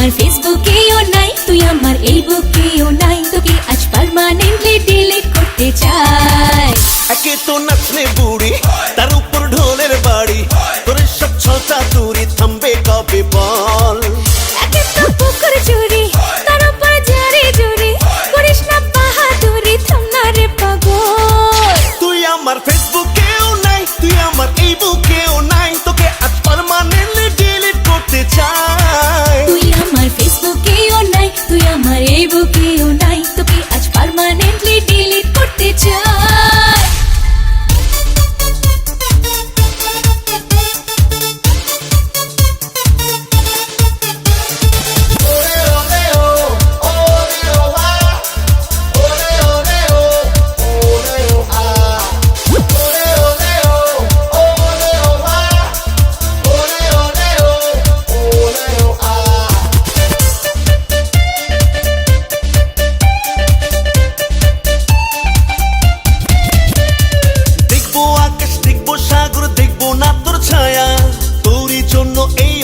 আমার ফেসবুকেও নাই, তুই আমার এই বুকেও নাই, তোকে আজ পার্মানেন্টলি ডিলিট করতে চাই। একে তো নাচলে বুড়ি, তার উপর ঢোলের বাড়ি, তোর সব ছলটা তুরি থামবে কবে বল? একে তো পুকুর চুরি, তার উপর জারি জুরি, করিস না বাহাদুরি, থাম না রে পাগল। তুই আমার ফেসবুকেও নাই, তুই আমার এই বুকেও নাই, তোকে আজ পার্মানেন্টলি ডিলিট করতে চাই। তুই আমার ফেসবুকেও নাই, তুই আমার এই বুকেও নাই, তোকে আজ পার্মানেন্টলি ডিলিট করতে চাই।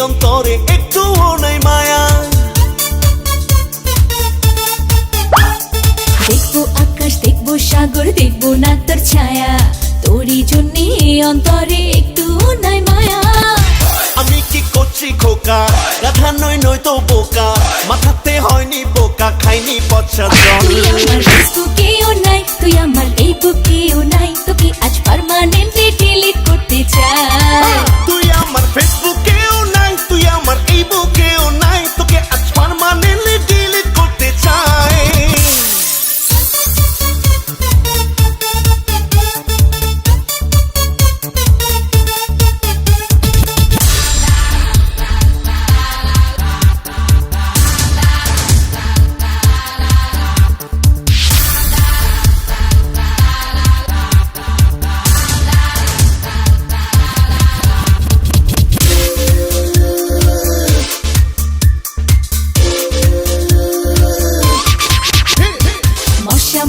অন্তরে একটুও নাই মায়া, দেখবো আকাশ, দেখবো সাগর, দেখবো না তোর ছায়া, তোরই জন্যে অন্তরে একটুও নাই মায়া। আমি কি করছি খোকা, গাধা নই নই তো বোকা, মাথাতে হয়নি বোকা, খাইনি পচা জল। তুই আমার ফেসবুকেও নাই, তুই আমার এই বুকেও নাই, তোকে আজ পার্মানেন্টলি ডিলিট করতে চাই। তুই আমার ফেসবুকেও নাই, তুই আমার এই বুকেও নাই, তোকে আজ পার্মানেন্টলি ডিলিট করতে চাই।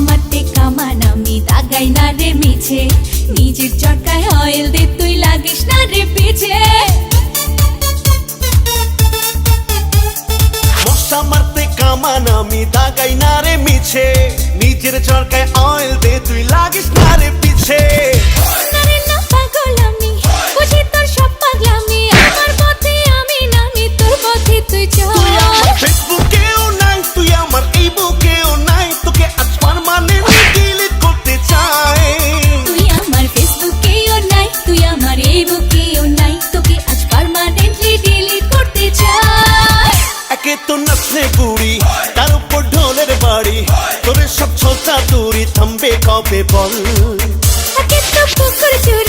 মারতে কামান আমি দাগাই না রে মিছে, নিজের চরকায় অয়েল দে, তুই লাগিস না রে পিছে। মশা মারতে কামান আমি দাগাই না রে মিছে, নিজের চরকায় অয়েল দে, তুই লাগিস না রে পিছে। না রে না পাগল আমি, বুঝি তোর সব পাগলামি, আমার পথে আমি নামি, তোর পথে তুই চল। তুই আমার ফেসবুকেও নাই, তুই আমার এই বুকেও নাই, তোকে আজ পার্মানেন্টলি ডিলিট করতে চাই। তুই আমার ফেসবুকেও নাই, তুই আমার এই বুকেও নাই, তোকে আজ পার্মানেন্টলি ডিলিট করতে চাই। একে তো নাচলে বুড়ি, তার উপর ঢোলের বাড়ি, তোর সব ছলটা তুরি থামবে কবে বল? একে তো পুকুর চুরি,